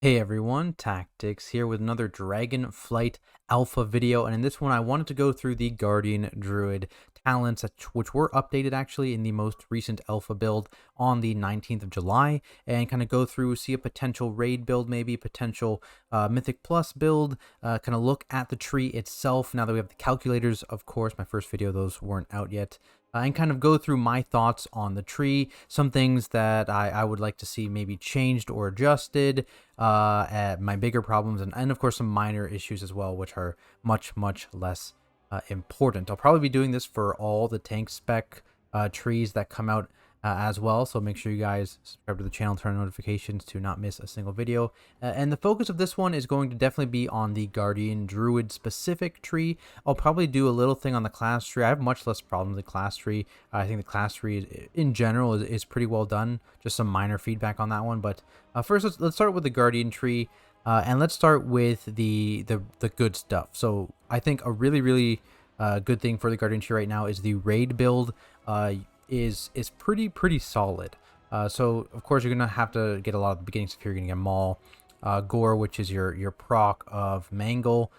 Hey everyone, Tactics here with another Dragonflight alpha video, and in this one I wanted to go through the Guardian Druid talents, which were updated actually in the most recent alpha build on the 19th of July, and kind of go through, see a potential raid build, maybe potential Mythic Plus build, kind of look at the tree itself now that we have the calculators. Of course, my first video, those weren't out yet. And kind of go through my thoughts on the tree, some things that I would like to see maybe changed or adjusted, at my bigger problems, and of course some minor issues as well, which are much less important. I'll probably be doing this for all the tank spec trees that come out as well, so make sure you guys subscribe to the channel, turn on notifications to not miss a single video. And the focus of this one is going to definitely be on the Guardian Druid specific tree. I'll probably do a little thing on the class tree. I have much less problems with the class tree. I think the class tree in general is pretty well done. Just some minor feedback on that one, but first let's start with the Guardian tree. And let's start with the good stuff. So I think a really good thing for the Guardian tree right now is the raid build is pretty solid. So of course you're gonna have to get a lot of the beginning stuff here. You're gonna get Maul, Gore, which is your proc of Mangle.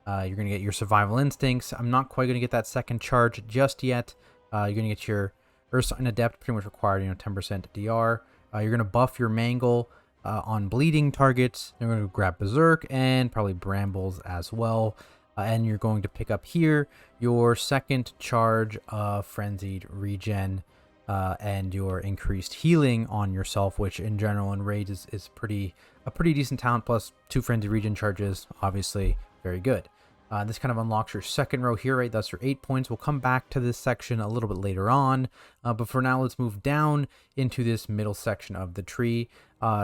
You're gonna get your Survival Instincts. I'm not quite gonna get that second charge just yet. You're gonna get your Earthsign Adept, pretty much required, 10% DR. You're gonna buff your Mangle on bleeding targets. You're going to grab Berserk and probably Brambles as well. And you're going to pick up here your second charge of Frenzied Regen and your increased healing on yourself, which in general in Raid is a pretty decent talent, plus 2 Frenzied Regen charges, obviously very good. This kind of unlocks your second row here, right? That's your 8 points. We'll come back to this section a little bit later on. But for now, let's move down into this middle section of the tree.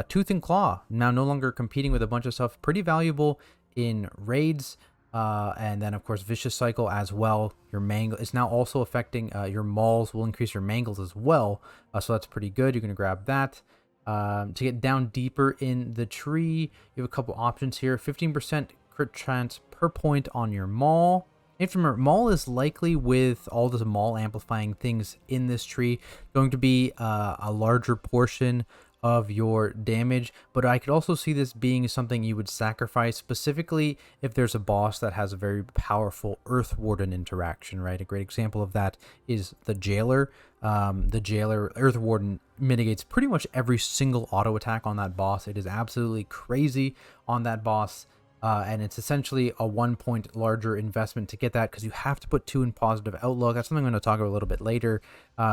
Tooth and Claw, now no longer competing with a bunch of stuff. Pretty valuable in raids. And then, of course, Vicious Cycle as well. Your Mangle is now also affecting your Mauls. Will increase your Mangles as well. So that's pretty good. You're going to grab that. To get down deeper in the tree, you have a couple options here. 15% crit chance per point on your Maul. If you remember, Maul is likely, with all the Maul amplifying things in this tree, going to be a larger portion of your damage, but I could also see this being something you would sacrifice, specifically if there's a boss that has a very powerful Earth Warden interaction, right? A great example of that is the Jailer. The Jailer Earth Warden mitigates pretty much every single auto attack on that boss. It is absolutely crazy on that boss. And it's essentially a 1 point larger investment to get that, because you have to put 2 in positive outlook. That's something I'm going to talk about a little bit later.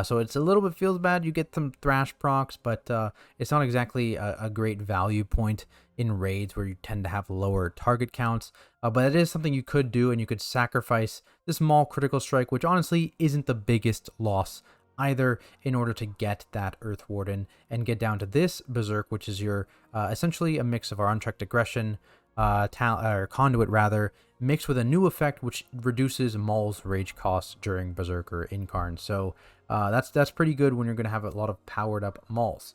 So it's a little bit feels bad. You get some thrash procs, but it's not exactly a great value point in raids where you tend to have lower target counts. But it is something you could do, and you could sacrifice this Maul critical strike, which honestly isn't the biggest loss either, in order to get that Earth Warden and get down to this Berserk, which is your essentially a mix of our Unchecked Aggression, or Conduit rather, mixed with a new effect which reduces Maul's rage costs during Berserker Incarn. So that's pretty good when you're going to have a lot of powered up Mauls.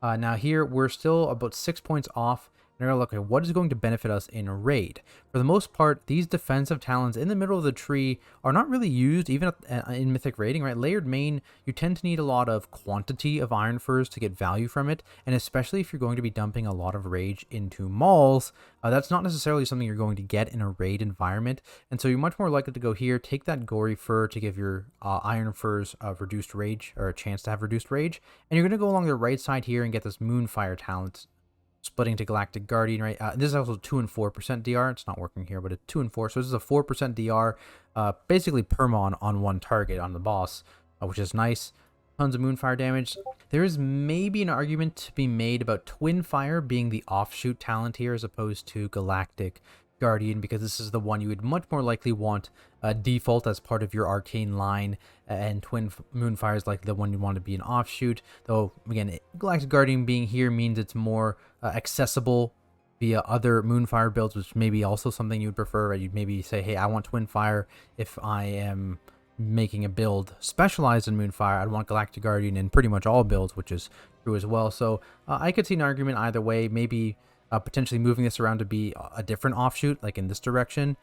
Now here we're still about 6 points off. And we're going to look at what is going to benefit us in a raid. For the most part, these defensive talents in the middle of the tree are not really used, even in Mythic raiding, right? Layered main, you tend to need a lot of quantity of Iron Furs to get value from it, and especially if you're going to be dumping a lot of rage into Mauls, that's not necessarily something you're going to get in a raid environment, and so you're much more likely to go here, take that Gory Fur to give your Iron Furs reduced rage, or a chance to have reduced rage, and you're going to go along the right side here and get this Moonfire talent, splitting to Galactic Guardian, right? This is also 2 and 4% DR. It's not working here, but it's 2 and 4. So this is a 4% DR, basically perma on one target on the boss, which is nice. Tons of Moonfire damage. There is maybe an argument to be made about Twin Fire being the offshoot talent here as opposed to Galactic Guardian, because this is the one you would much more likely want default as part of your arcane line, and Twin Moonfire is like the one you want to be an offshoot. Though again, Galactic Guardian being here means it's more accessible via other Moonfire builds, which may be also something you would prefer. Right? You'd maybe say, hey, I want Twin Fire if I am making a build specialized in Moonfire. I'd want Galactic Guardian in pretty much all builds, which is true as well. So I could see an argument either way. Maybe potentially moving this around to be a different offshoot, like in this direction,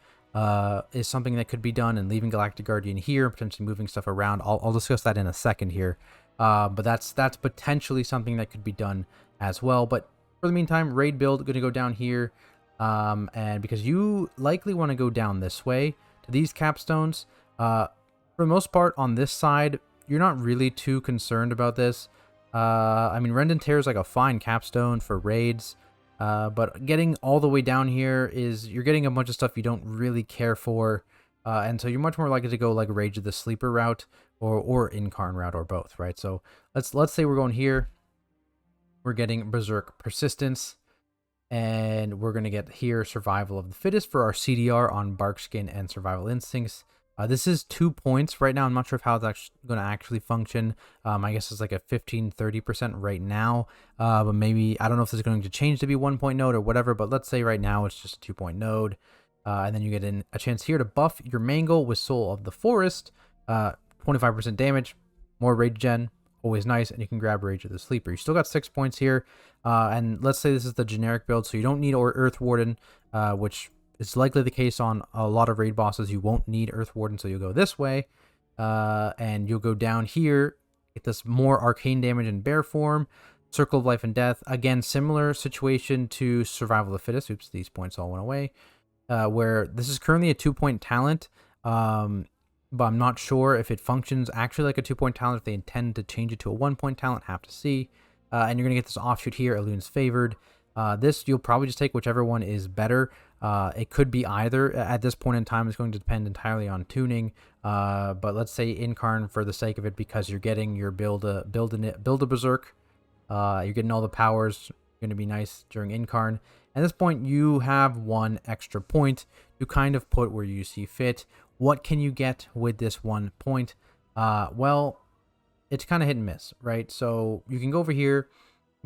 is something that could be done, and leaving Galactic Guardian here, potentially moving stuff around. I'll discuss that in a second here. But that's potentially something that could be done as well. But For the meantime, raid build going to go down here, and because you likely want to go down this way to these capstones. For the most part, on this side, you're not really too concerned about this. I mean, Rend and Tear is like a fine capstone for raids, but getting all the way down here is you're getting a bunch of stuff you don't really care for, and so you're much more likely to go like Rage of the Sleeper route or Incarn route or both, right? So let's say we're going here. We're getting Berserk Persistence, and we're going to get here Survival of the Fittest for our CDR on Barkskin and Survival Instincts. This is 2 points right now. I'm not sure how it's going to actually function. I guess it's like a 15-30% right now, but maybe, I don't know if it's going to change to be 1-point node or whatever, but let's say right now it's just a 2-point node. And then you get a chance here to buff your Mangle with Soul of the Forest, 25% damage, more rage gen, always nice, and you can grab Rage of the Sleeper. You still got 6 points here, and let's say this is the generic build, so you don't need Earth Warden, which is likely the case on a lot of raid bosses. You won't need Earth Warden, so you'll go this way, and you'll go down here, get this more arcane damage in bear form, Circle of Life and Death. Again, similar situation to Survival of the Fittest. Oops, these points all went away. Where this is currently a 2-point talent, but I'm not sure if it functions actually like a 2-point talent. If they intend to change it to a 1-point talent, have to see. And you're going to get this offshoot here, Ellune's Favored. This, you'll probably just take whichever one is better. It could be either. At this point in time, it's going to depend entirely on tuning. But let's say Incarn for the sake of it, because you're getting your build a Berserk. You're getting all the powers. Going to be nice during Incarn. At this point, you have 1 extra point to kind of put where you see fit. What can you get with this 1 point? Well, it's kind of hit and miss, right? So you can go over here.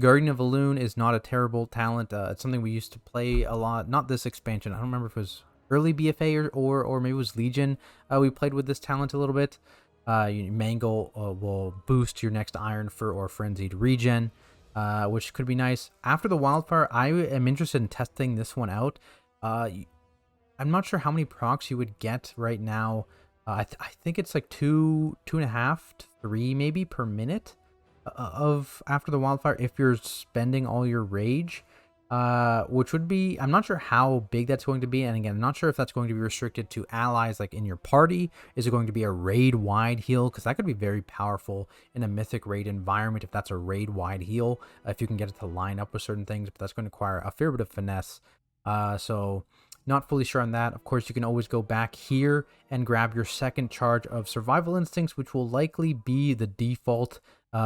Guardian of Elune is not a terrible talent. It's something we used to play a lot. Not this expansion. I don't remember if it was early BFA or maybe it was Legion. We played with this talent a little bit. Mangle will boost your next Iron or Frenzied regen, which could be nice. After the Wildfire, I am interested in testing this one out. I'm not sure how many procs you would get right now. I think it's like 2.5 to 3 maybe per minute of After the Wildfire if you're spending all your rage, which would be, I'm not sure how big that's going to be, and again, I'm not sure if that's going to be restricted to allies like in your party. Is it going to be a raid-wide heal? Because that could be very powerful in a Mythic raid environment if that's a raid-wide heal, if you can get it to line up with certain things, but that's going to require a fair bit of finesse. So not fully sure on that. Of course, you can always go back here and grab your second charge of Survival Instincts, which will likely be the default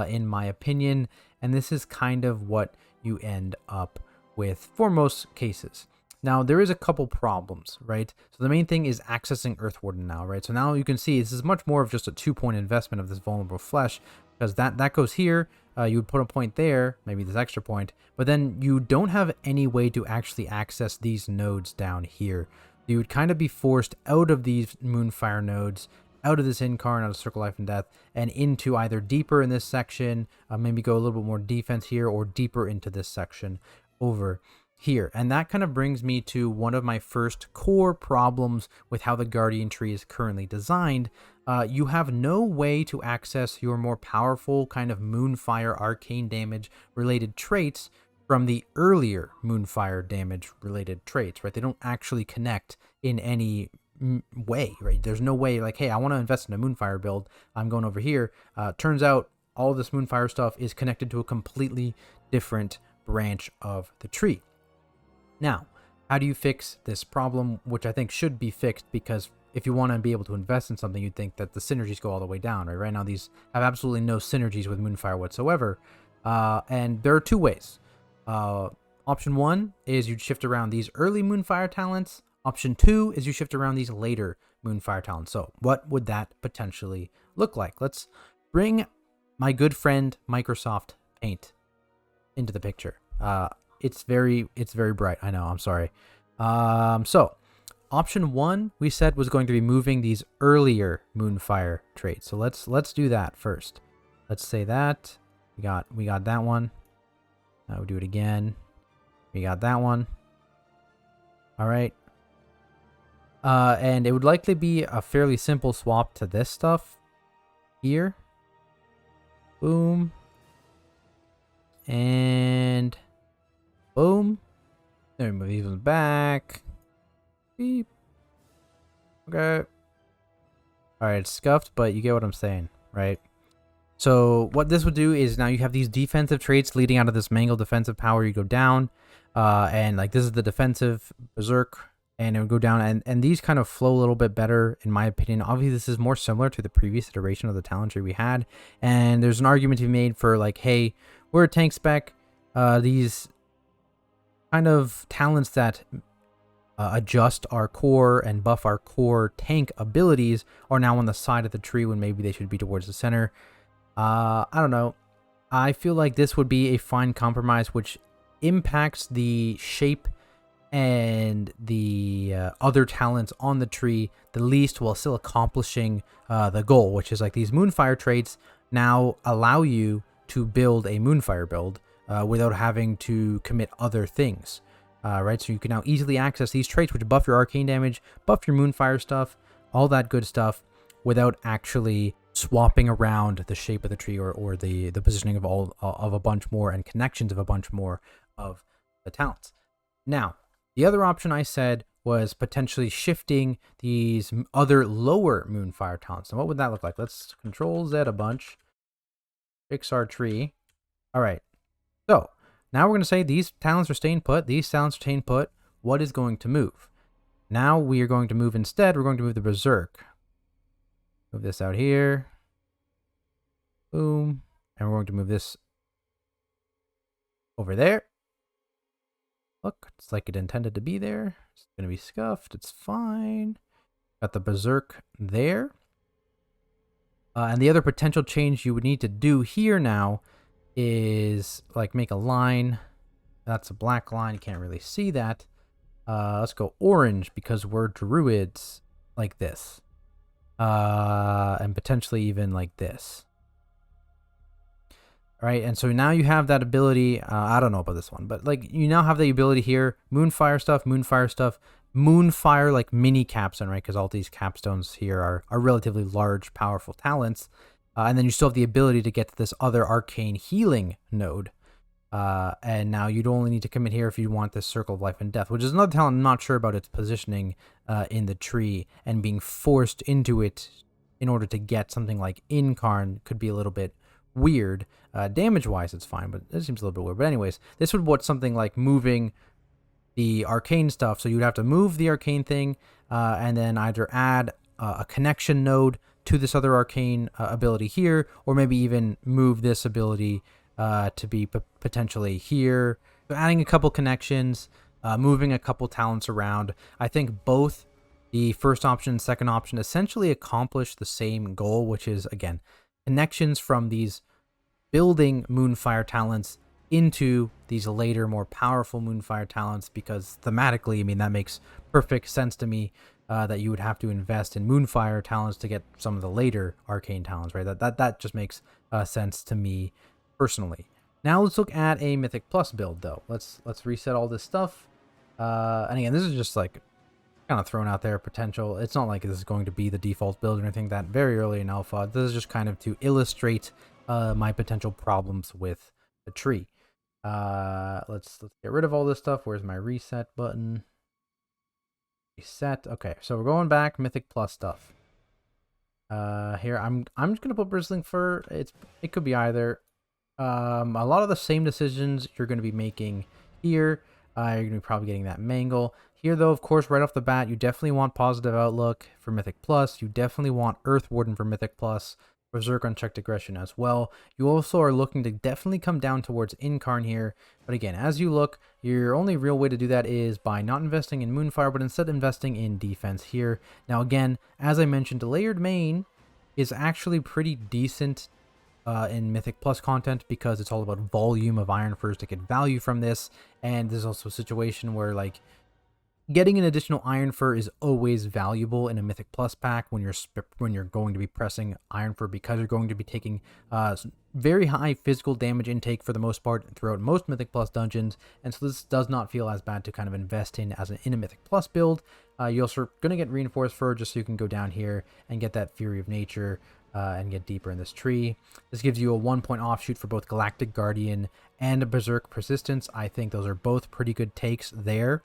in my opinion. And this is kind of what you end up with for most cases. Now, there is a couple problems, right? So the main thing is accessing Earth Warden now, right? So now you can see this is much more of just a 2-point investment of this vulnerable flesh, because that goes here. You would put a point there, maybe this extra point, but then you don't have any way to actually access these nodes down here. You would kind of be forced out of these Moonfire nodes, out of this Incarn, out of Circle Life and Death, and into either deeper in this section, maybe go a little bit more defense here, or deeper into this section over here. And that kind of brings me to one of my first core problems with how the Guardian tree is currently designed. You have no way to access your more powerful kind of Moonfire arcane damage related traits from the earlier Moonfire damage related traits, right? They don't actually connect in any way, right? There's no way like, hey, I want to invest in a Moonfire build, I'm going over here. Turns out all this Moonfire stuff is connected to a completely different branch of the tree. Now, how do you fix this problem, which I think should be fixed, because if you want to be able to invest in something, you'd think that the synergies go all the way down, right? Right now, these have absolutely no synergies with Moonfire whatsoever. And there are 2 ways. Option 1 is you shift around these early Moonfire talents. Option 2 is you shift around these later Moonfire talents. So what would that potentially look like? Let's bring my good friend Microsoft Paint into the picture. It's very bright. I know, I'm sorry. So option 1 we said was going to be moving these earlier Moonfire traits. So let's do that first. Let's say that we got that one. Now we'll do it again. We got that one. All right. And it would likely be a fairly simple swap to this stuff here. Boom. And Boom. Then we move these ones back. Beep. Okay. Alright, it's scuffed, but you get what I'm saying, right? So what this would do is now you have these defensive traits leading out of this mangled defensive power. You go down, and like this is the defensive berserk, and it would go down, and these kind of flow a little bit better, in my opinion. Obviously, this is more similar to the previous iteration of the talent tree we had, and there's an argument to be made for like, hey, we're a tank spec. These kind of talents that adjust our core and buff our core tank abilities are now on the side of the tree when maybe they should be towards the center. I don't know. I feel like this would be a fine compromise which impacts the shape and the other talents on the tree the least, while still accomplishing the goal, which is like these Moonfire traits now allow you to build a Moonfire build without having to commit other things. Right, so you can now easily access these traits which buff your arcane damage, buff your Moonfire stuff, all that good stuff, without actually swapping around the shape of the tree or the positioning of of a bunch more and connections of a bunch more of the talents. Now, the other option I said was potentially shifting these other lower Moonfire talents. Now, what would that look like? Let's Control Z a bunch, fix our tree. All right, so now we're going to say these talents are staying put. These talents are staying put. What is going to move? Now we are going to move instead. We're going to move the Berserk. Move this out here. Boom. And we're going to move this over there. Look, it's like it intended to be there. It's going to be scuffed. It's fine. Got the Berserk there. And the other potential change you would need to do here now is like make a line. That's a black line. You can't really see that. Let's go orange because we're druids, like this. And potentially even like this. All right, and so now you have that ability. I don't know about this one, but like you now have the ability here. Moonfire stuff, Moonfire like mini capstone, right? Because all these capstones here are relatively large, powerful talents. And then you still have the ability to get to this other arcane healing node. And now you'd only need to commit here if you want this Circle of Life and Death, which is another talent I'm not sure about its positioning in the tree, and being forced into it in order to get something like Incarn could be a little bit weird. Damage-wise, it's fine, but it seems a little bit weird. But anyways, this would want something like moving the arcane stuff. So you'd have to move the arcane thing and then either add a connection node to this other arcane ability here, or maybe even move this ability to be potentially here. So adding a couple connections, moving a couple talents around. I think both the first option and second option essentially accomplish the same goal, which is, again, connections from these building Moonfire talents into these later, more powerful Moonfire talents, because thematically, I mean, that makes perfect sense to me. That you would have to invest in Moonfire talents to get some of the later arcane talents, right? That just makes sense to me personally. Now let's look at a Mythic Plus build, though. Let's reset all this stuff. And again, this is just like kind of thrown out there potential. It's not like this is going to be the default build or anything that very early in alpha. This is just kind of to illustrate my potential problems with the tree. Let's get rid of all this stuff. Where's my reset button? Set. Okay, so we're going back Mythic Plus stuff. Here I'm just gonna put Bristling Fur. It could be either. A lot of the same decisions you're gonna be making here. You're gonna be probably getting that Mangle here, though. Of course, right off the bat, you definitely want Positive Outlook for Mythic Plus. You definitely want Earth Warden for Mythic Plus. Berserk Unchecked Aggression as well. You also are looking to definitely come down towards Incarn here. But again, as you look, your only real way to do that is by not investing in Moonfire, but instead investing in defense here. Now again, as I mentioned, Layered Main is actually pretty decent in Mythic Plus content, because it's all about volume of Iron Furs to get value from this. And there's also a situation where, like, getting an additional Iron Fur is always valuable in a Mythic Plus pack when you're going to be pressing Iron Fur, because you're going to be taking very high physical damage intake for the most part throughout most Mythic Plus dungeons, and so this does not feel as bad to kind of invest in as in a Mythic Plus build. You're also going to get Reinforced Fur just so you can go down here and get that Fury of Nature and get deeper in this tree. This gives you a 1-point offshoot for both Galactic Guardian and Berserk Persistence. I think those are both pretty good takes there.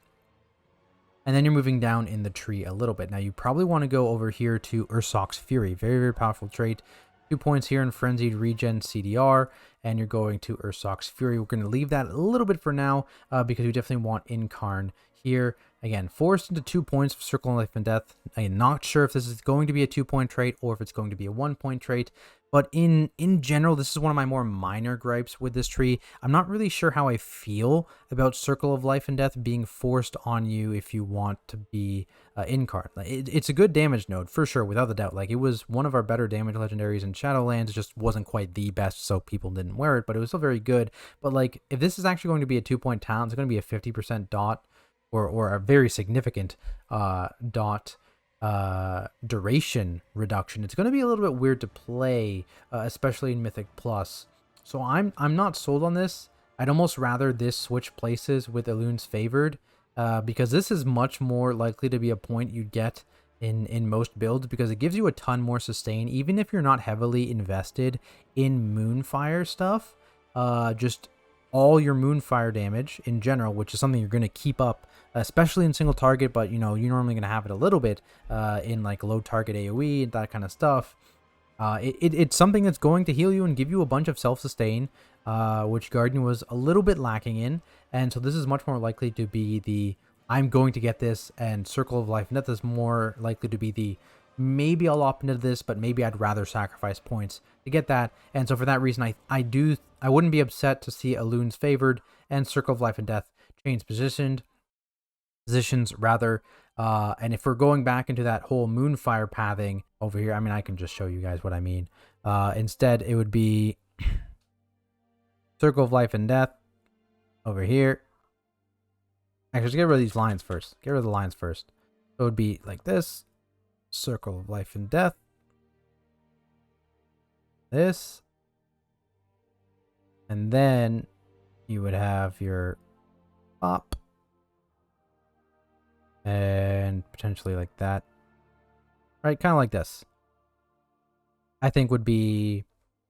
And then you're moving down in the tree a little bit. Now you probably want to go over here to Ursoc's Fury. Very, very powerful trait. 2 points here in Frenzied Regen CDR, and you're going to Ursoc's Fury. We're going to leave that a little bit for now because we definitely want Incarn here. Again, forced into 2 points of Circle of Life and Death. I'm not sure if this is going to be a 2-point trait or if it's going to be a 1-point trait. But in general, this is one of my more minor gripes with this tree. I'm not really sure how I feel about Circle of Life and Death being forced on you if you want to be Incarn. It's a good damage node, for sure, without a doubt. Like, it was one of our better damage legendaries in Shadowlands. It just wasn't quite the best, so people didn't wear it, but it was still very good. But, like, if this is actually going to be a 2-point talent, it's going to be a 50% dot, or a very significant dot duration reduction. It's going to be a little bit weird to play, especially in Mythic Plus. So I'm not sold on this. I'd almost rather this switch places with Elun's Favored, because this is much more likely to be a point you get in most builds, because it gives you a ton more sustain, even if you're not heavily invested in Moonfire stuff. Just all your Moonfire damage in general, which is something you're going to keep up, especially in single target, but you know, you're normally going to have it a little bit in like low target AoE and that kind of stuff. It's something that's going to heal you and give you a bunch of self-sustain, which Guardian was a little bit lacking in, and so this is much more likely to be the I'm going to get this, and Circle of Life and Death is more likely to be the maybe I'll opt into this, but maybe I'd rather sacrifice points to get that. And so for that reason, I wouldn't be upset to see Elun's Favored and Circle of Life and Death change positions rather. And if we're going back into that whole Moonfire pathing over here, I mean, I can just show you guys what I mean. Instead, it would be Circle of Life and Death over here. Actually, let's get rid of these lines first. Get rid of the lines first. So it would be like this. Circle of Life and Death. This. And then you would have your pop. And potentially like that. Right, kind of like this. I think would be,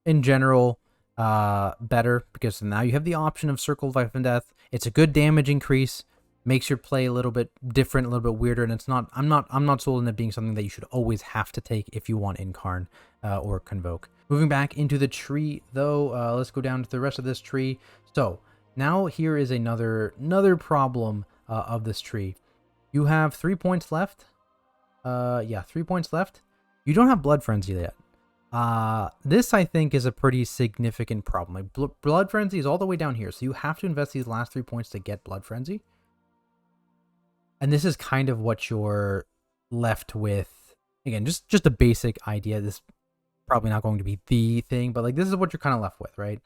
in general, better, because now you have the option of Circle of Life and Death. It's a good damage increase. Makes your play a little bit different, a little bit weirder, and it's not. I'm not sold on it being something that you should always have to take if you want Incarn or Convoke. Moving back into the tree, though, let's go down to the rest of this tree. So now here is another problem of this tree. You have 3 points left. Yeah, 3 points left. You don't have Blood Frenzy yet. This, I think, is a pretty significant problem. Like, Blood Frenzy is all the way down here, so you have to invest these last 3 points to get Blood Frenzy. And this is kind of what you're left with. Again, just a basic idea. This is probably not going to be the thing, but like, this is what you're kind of left with, right?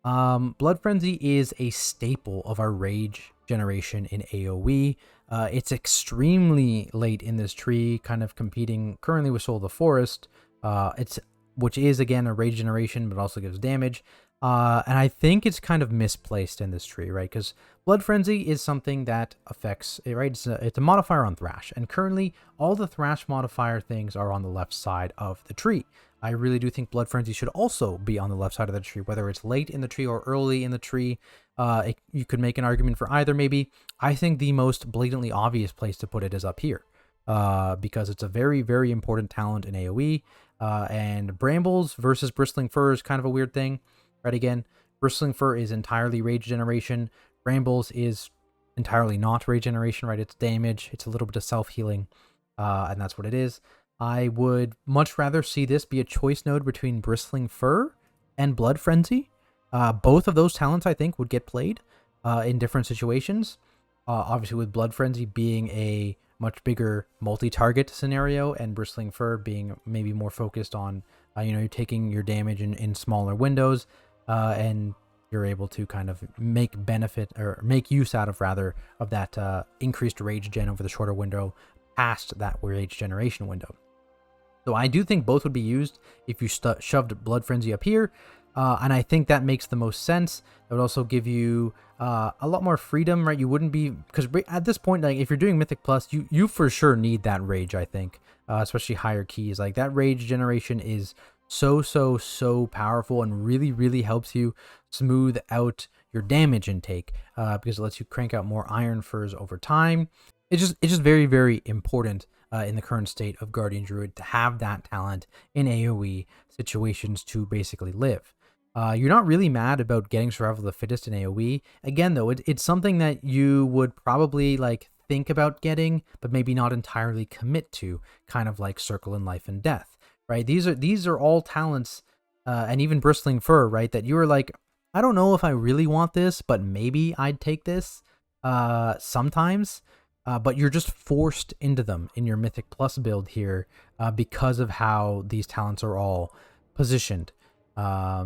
Blood Frenzy is a staple of our Rage generation in AoE. It's extremely late in this tree, kind of competing currently with Soul of the Forest. Which is, again, a Rage generation, but also gives damage. And I think it's kind of misplaced in this tree, right? Because Blood Frenzy is something that affects, right? It's a modifier on Thrash. And currently, all the Thrash modifier things are on the left side of the tree. I really do think Blood Frenzy should also be on the left side of the tree, whether it's late in the tree or early in the tree. You could make an argument for either, maybe. I think the most blatantly obvious place to put it is up here, because it's a very, very important talent in AoE. And Brambles versus Bristling Fur is kind of a weird thing, right? Again, Bristling Fur is entirely Rage generation. Brambles is entirely not Rage generation, right? It's damage. It's a little bit of self-healing, and that's what it is. I would much rather see this be a choice node between Bristling Fur and Blood Frenzy. Both of those talents, I think, would get played in different situations. Obviously, with Blood Frenzy being a much bigger multi-target scenario, and Bristling Fur being maybe more focused on, you're taking your damage in smaller windows, and you're able to kind of make use out of that increased Rage gen over the shorter window past that Rage generation window. So I do think both would be used if you shoved Blood Frenzy up here. And I think that makes the most sense. It would also give you a lot more freedom, right? You wouldn't be, because at this point, like if you're doing Mythic Plus, you for sure need that rage, I think, especially higher keys. Like that rage generation is so powerful and really helps you smooth out your damage intake because it lets you crank out more iron furs over time. It's just very important in the current state of Guardian Druid to have that talent in AoE situations to basically live. You're not really mad about getting Survival of the Fittest in AoE. Again, though, it's something that you would probably like think about getting, but maybe not entirely commit to, kind of like Circle in Life and Death, right? These are all talents, and even Bristling Fur, right? That you were like, I don't know if I really want this, but maybe I'd take this sometimes. But you're just forced into them in your Mythic Plus build here because of how these talents are all positioned.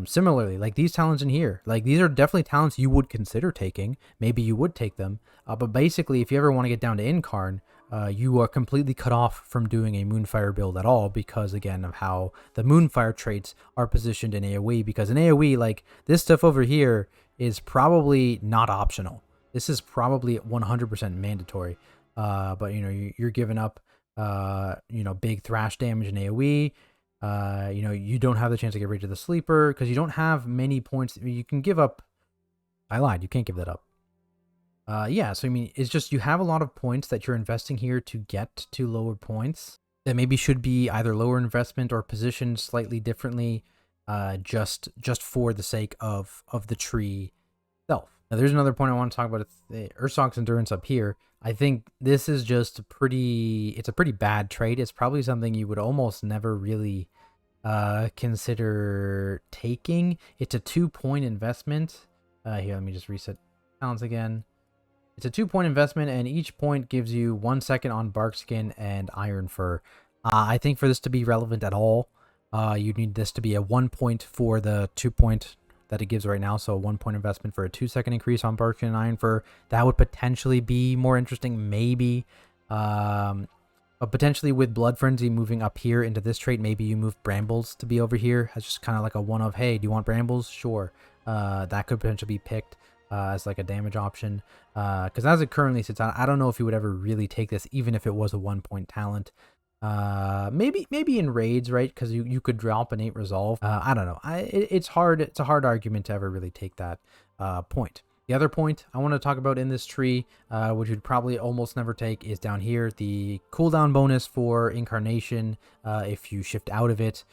Similarly, like these talents in here, like these are definitely talents you would consider taking. Maybe you would take them. But basically, if you ever want to get down to Incarn, you are completely cut off from doing a Moonfire build at all because, again, of how the Moonfire traits are positioned in AoE. Because in AoE, like this stuff over here is probably not optional. This is probably 100% mandatory. But, you know, you're giving up, you know, big thrash damage in AoE. You know, you don't have the chance to get rid of the sleeper because you don't have many points. You can give up. I lied. You can't give that up. Yeah, so I mean, it's just you have a lot of points that you're investing here to get to lower points that maybe should be either lower investment or positioned slightly differently, just for the sake of the tree itself. Now, there's another point I want to talk about. It's the Ursoc's Endurance up here. I think this is just it's a pretty bad trait. It's probably something you would almost never really consider taking. It's a 2-point investment. Here, let me just reset talents again. It's a 2-point investment, and each point gives you 1 second on Barkskin and Iron Fur. I think for this to be relevant at all, you need this to be a 1 point for the 2-point that it gives right now. So a 1-point investment for a 2-second increase on Barkskin and Iron Fur. That would potentially be more interesting, maybe. But potentially with Blood Frenzy moving up here into this trait, maybe you move Brambles to be over here as just kind of like a one of, hey, do you want Brambles? Sure. That could potentially be picked as like a damage option. Because as it currently sits out, I don't know if you would ever really take this, even if it was a 1-point talent. Maybe in raids, right? Because you could drop an 8 resolve. I don't know. It's hard. It's a hard argument to ever really take that point. The other point I want to talk about in this tree, which you'd probably almost never take, is down here. The cooldown bonus for Incarnation, if you shift out of it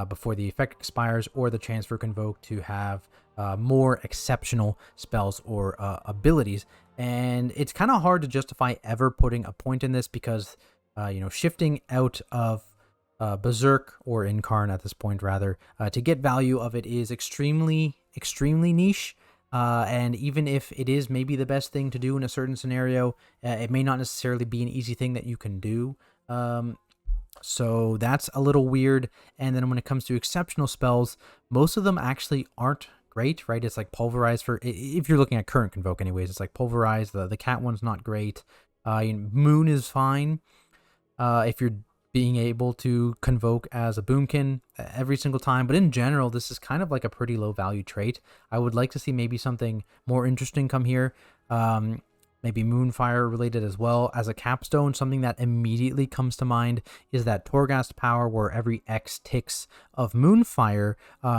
before the effect expires, or the chance for Convoke to have more exceptional spells or abilities. And it's kind of hard to justify ever putting a point in this because, you know, shifting out of Berserk or Incarn at this point, rather, to get value of it is extremely niche. And even if it is maybe the best thing to do in a certain scenario, it may not necessarily be an easy thing that you can do. So that's a little weird. And then when it comes to exceptional spells, most of them actually aren't great, right? It's like Pulverize for, if you're looking at current Convoke anyways, it's like Pulverize. The cat one's not great. Moon is fine. If you're being able to Convoke as a Boomkin every single time. But in general, this is kind of like a pretty low value trait. I would like to see maybe something more interesting come here. Maybe Moonfire related as well. As a capstone, something that immediately comes to mind is that Torghast power, where every X ticks of Moonfire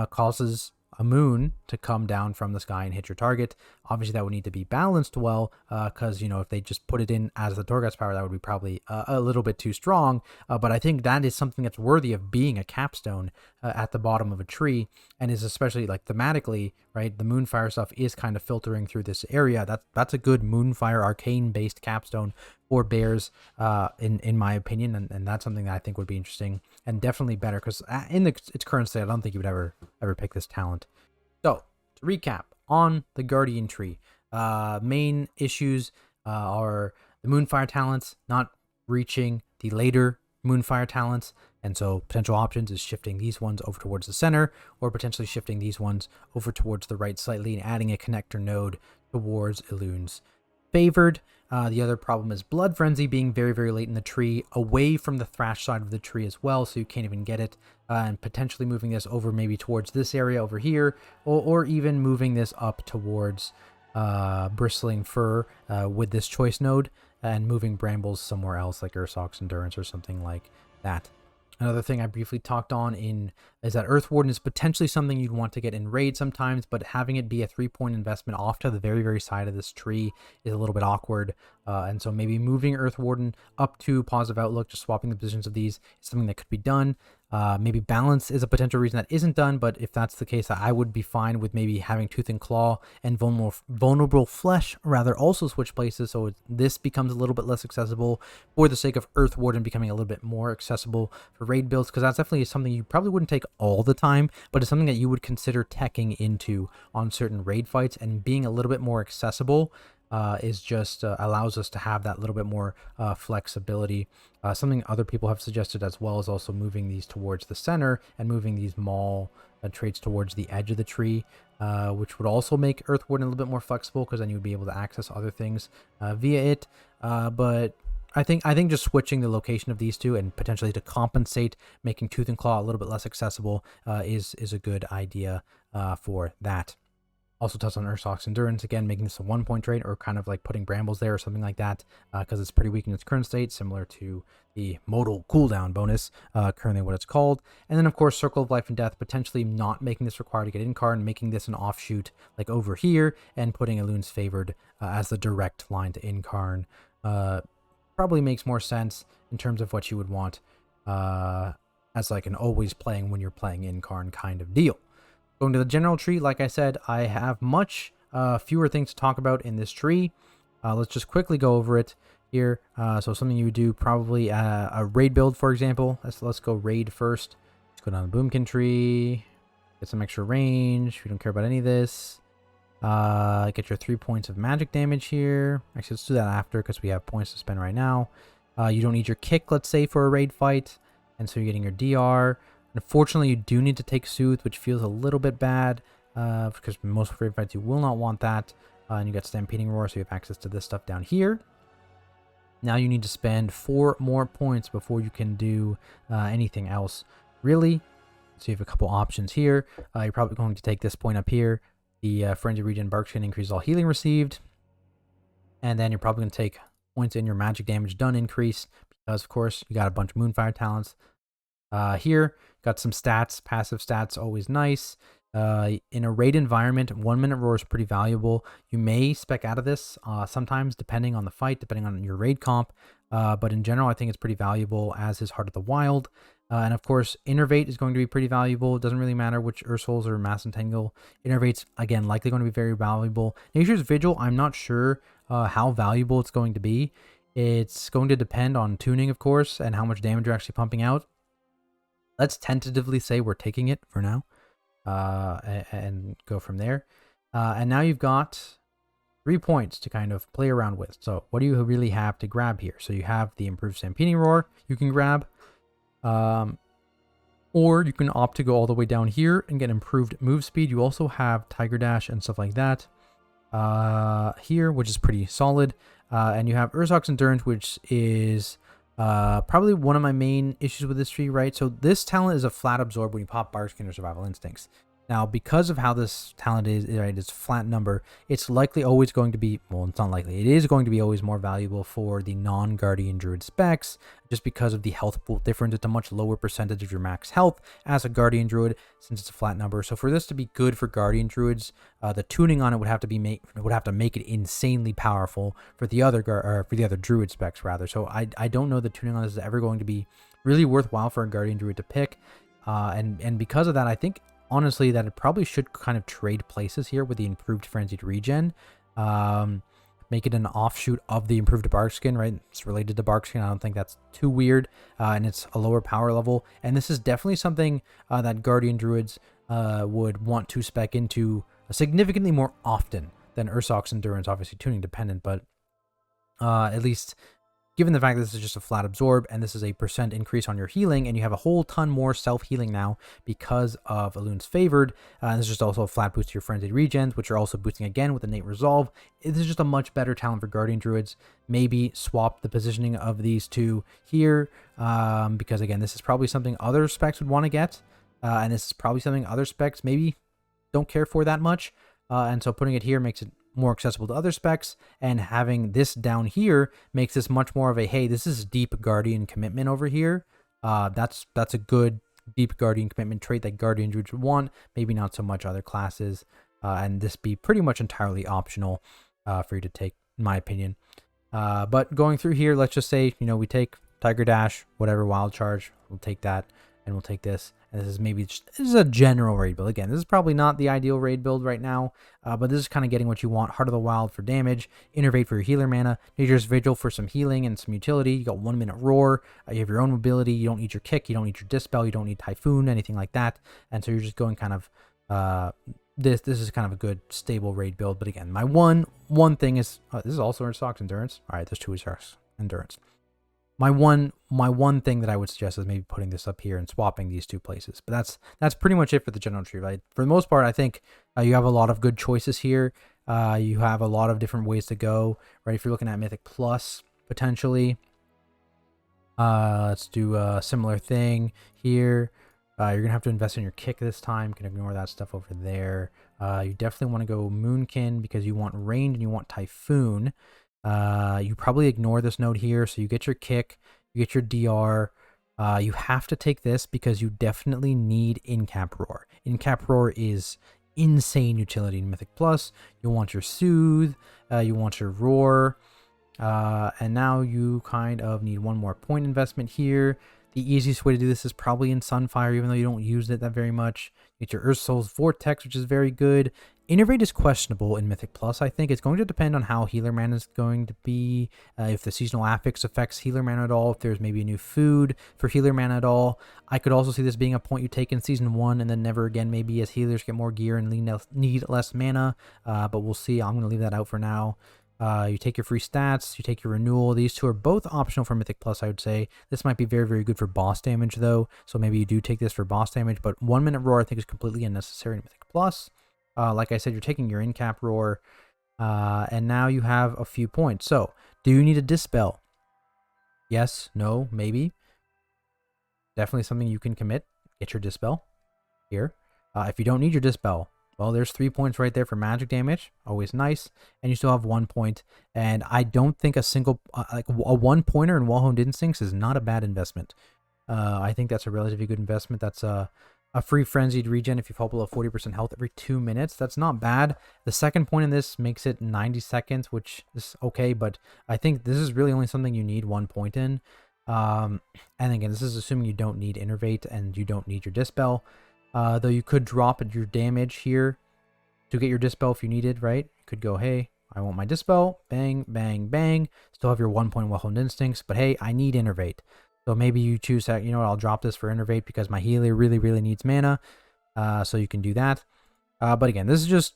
causes a moon to come down from the sky and hit your target. Obviously, that would need to be balanced well, because, you know, if they just put it in as the Torghast power, that would be probably a little bit too strong. But I think that is something that's worthy of being a capstone at the bottom of a tree, and is especially like thematically, right? The Moonfire stuff is kind of filtering through this area. That's a good Moonfire arcane based capstone for bears, in my opinion, and that's something that I think would be interesting and definitely better, because in its current state, I don't think you would ever pick this talent. So to recap on the Guardian tree, main issues are the Moonfire talents not reaching the later Moonfire talents, and so potential options is shifting these ones over towards the center, or potentially shifting these ones over towards the right slightly and adding a connector node towards Elun's favored. The other problem is Blood Frenzy being very, very late in the tree, away from the Thrash side of the tree as well, so you can't even get it, and potentially moving this over maybe towards this area over here, or even moving this up towards Bristling Fur with this choice node, and moving Brambles somewhere else like Ursoc's Endurance or something like that. Another thing I briefly talked on is that Earth Warden is potentially something you'd want to get in raid sometimes, but having it be a 3-point investment off to the very, very side of this tree is a little bit awkward. And so maybe moving Earth Warden up to Positive Outlook, just swapping the positions of these, is something that could be done. Maybe Balance is a potential reason that isn't done, but if that's the case, I would be fine with maybe having Tooth and Claw and Vulnerable Flesh rather also switch places, so this becomes a little bit less accessible for the sake of Earth Warden becoming a little bit more accessible for raid builds, because that's definitely something you probably wouldn't take all the time, but it's something that you would consider teching into on certain raid fights, and being a little bit more accessible is just allows us to have that little bit more flexibility. Something other people have suggested as well is also moving these towards the center and moving these Maul traits towards the edge of the tree, which would also make Earth Warden a little bit more flexible, because then you would be able to access other things via it. But I think just switching the location of these two and potentially to compensate, making Tooth and Claw a little bit less accessible is a good idea for that. Also touch on Ursoc's Endurance, again, making this a 1-point trait, or kind of like putting Brambles there or something like that, because it's pretty weak in its current state, similar to the modal cooldown bonus, currently what it's called. And then, of course, Circle of Life and Death, potentially not making this required to get Incarn, making this an offshoot like over here, and putting Elun's Favored as the direct line to Incarn. Probably makes more sense in terms of what you would want as like an always playing when you're playing Incarn kind of deal. Going to the general tree, like I said, I have much fewer things to talk about in this tree. Let's just quickly go over it here. So something you would do, probably a raid build, for example. Let's go raid first. Let's go down the Boomkin tree, get some extra range. We don't care about any of this. Get your 3 points of magic damage here. Actually, let's do that after, because we have points to spend right now. You don't need your kick, let's say, for a raid fight, and so you're getting your DR. Unfortunately, you do need to take Soothe, which feels a little bit bad, because most raid fights you will not want that. And you got Stampeding Roar, so you have access to this stuff down here. Now you need to spend 4 more points before you can do anything else, really. So you have a couple options here. You're probably going to take this point up here. The Frenzy Regen Barkskin increases all healing received. And then you're probably going to take points in your magic damage done increase, because, of course, you got a bunch of Moonfire talents. Here, got some stats, passive stats, always nice. In a raid environment, 1 minute roar is pretty valuable. You may spec out of this sometimes, depending on the fight, depending on your raid comp. But in general, I think it's pretty valuable, as is Heart of the Wild. And of course, Innervate is going to be pretty valuable. It doesn't really matter which Ursouls or Mass Entangle. Innervate's, again, likely going to be very valuable. Nature's Vigil, I'm not sure how valuable it's going to be. It's going to depend on tuning, of course, and how much damage you're actually pumping out. Let's tentatively say we're taking it for now, and go from there. And now you've got 3 points to kind of play around with. So what do you really have to grab here? So you have the improved Stampeding Roar you can grab, or you can opt to go all the way down here and get improved move speed. You also have Tiger Dash and stuff like that here, which is pretty solid. And you have Ursoc's Endurance, which is probably one of my main issues with this tree, right? So this talent is a flat absorb when you pop Barkskin or Survival Instincts. Now, because of how this talent is, right, it's flat number, it's likely always going to be, well, it's not likely, it is going to be always more valuable for the non-Guardian Druid specs, just because of the health pool difference. It's a much lower percentage of your max health as a Guardian Druid, since it's a flat number. So for this to be good for Guardian Druids, the tuning on it would have to make it insanely powerful for the other Druid specs, rather. So I don't know that tuning on this is ever going to be really worthwhile for a Guardian Druid to pick, and because of that, I think, honestly, that it probably should kind of trade places here with the improved Frenzied Regen. Make it an offshoot of the improved Barkskin, right? It's related to Barkskin. I don't think that's too weird. And it's a lower power level. And this is definitely something that Guardian Druids would want to spec into significantly more often than Ursoc's Endurance. Obviously tuning dependent, but at least given the fact that this is just a flat absorb and this is a % increase on your healing, and you have a whole ton more self-healing now because of Elun's Favored, and this is just also a flat boost to your Frenzied Regens, which are also boosting again with Innate Resolve. This is just a much better talent for Guardian Druids. Maybe swap the positioning of these two here, because again, this is probably something other specs would want to get, and this is probably something other specs maybe don't care for that much, and so putting it here makes it more accessible to other specs, and having this down here makes this much more of a, hey, this is deep Guardian commitment over here. That's a good deep Guardian commitment trait that Guardian Druids would want, maybe not so much other classes, and this be pretty much entirely optional for you to take, in my opinion. But going through here, let's just say, we take Tiger Dash, whatever, Wild Charge, we'll take that, and we'll take this. And this is maybe just, this is a general raid build. Again, this is probably not the ideal raid build right now, but this is kind of getting what you want. Heart of the Wild for damage, Innervate for your healer mana, Nature's Vigil for some healing and some utility. You got 1 minute Roar, you have your own mobility, you don't need your kick, you don't need your Dispel, you don't need Typhoon, anything like that. And so you're just going kind of, this is kind of a good stable raid build. But again, my one thing is, this is also Socks Endurance. All right, there's 2 Socks Endurance. My one thing that I would suggest is maybe putting this up here and swapping these 2 places. But that's pretty much it for the general tree, right? For the most part, I think you have a lot of good choices here. You have a lot of different ways to go, right? If you're looking at Mythic Plus, potentially, let's do a similar thing here. You're going to have to invest in your kick this time. You can ignore that stuff over there. You definitely want to go Moonkin because you want range and you want Typhoon. You probably ignore this node here, so you get your kick, you get your DR. You have to take this because you definitely need In-Cap Roar. In-Cap Roar is insane utility in Mythic Plus. You want your Soothe, you want your Roar, and now you kind of need 1 more point investment here. The easiest way to do this is probably in Sunfire, even though you don't use it that very much. You get your Earth Soul's Vortex, which is very good. Innervate is questionable in Mythic Plus. I think it's going to depend on how healer mana is going to be, if the seasonal affix affects healer mana at all, if there's maybe a new food for healer mana at all. I could also see this being a point you take in Season 1 and then never again, maybe as healers get more gear and need less mana, but we'll see. I'm going to leave that out for now. You take your free stats, you take your renewal. These 2 are both optional for Mythic Plus, I would say. This might be very, very good for boss damage, though. So maybe you do take this for boss damage, but 1 minute Roar I think is completely unnecessary in Mythic Plus. Like I said, you're taking your In-Cap Roar, and now you have a few points. So, do you need a Dispel? Yes, no, maybe. Definitely something you can commit. Get your Dispel here. If you don't need your Dispel, well, there's 3 points right there for magic damage. Always nice. And you still have 1 point. And I don't think a single, like a 1-pointer in Wall-Honed Instincts is not a bad investment. I think that's a relatively good investment. That's a free Frenzied Regen if you fall below 40% health every 2 minutes. That's not bad. The second point in this makes it 90 seconds, which is okay. But I think this is really only something you need 1 point in. And again, this is assuming you don't need Innervate and you don't need your Dispel. Though you could drop your damage here to get your Dispel if you needed, right? You could go, hey, I want my Dispel, bang, bang, bang. Still have your 1 point Well-Honed Instincts, but hey, I need Innervate. So maybe you choose that, you know what, I'll drop this for Innervate because my healer really, really needs mana. So you can do that. But again, this is just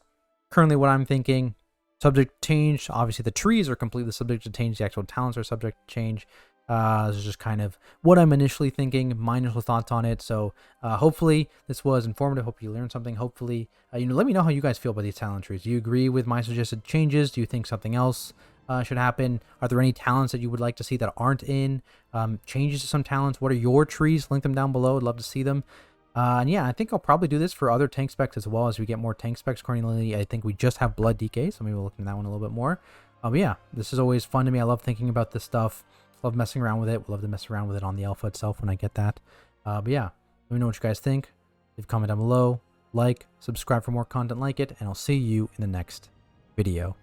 currently what I'm thinking. Subject to change. Obviously, the trees are completely subject to change. The actual talents are subject to change. This is just kind of what I'm initially thinking, my initial thoughts on it. So hopefully this was informative. Hope you learned something. Hopefully, let me know how you guys feel about these talent trees. Do you agree with my suggested changes? Do you think something else should happen? Are there any talents that you would like to see that aren't in? Changes to some talents? What are your trees? Link them down below. I'd love to see them. And yeah, I think I'll probably do this for other tank specs as well as we get more tank specs. Currently, I think we just have Blood DK, so maybe we'll look into that one a little bit more. But yeah, this is always fun to me. I love thinking about this stuff. Love messing around with it. We'll love to mess around with it on the alpha itself when I get that. But yeah, let me know what you guys think. Leave a comment down below. Like, subscribe for more content like it, and I'll see you in the next video.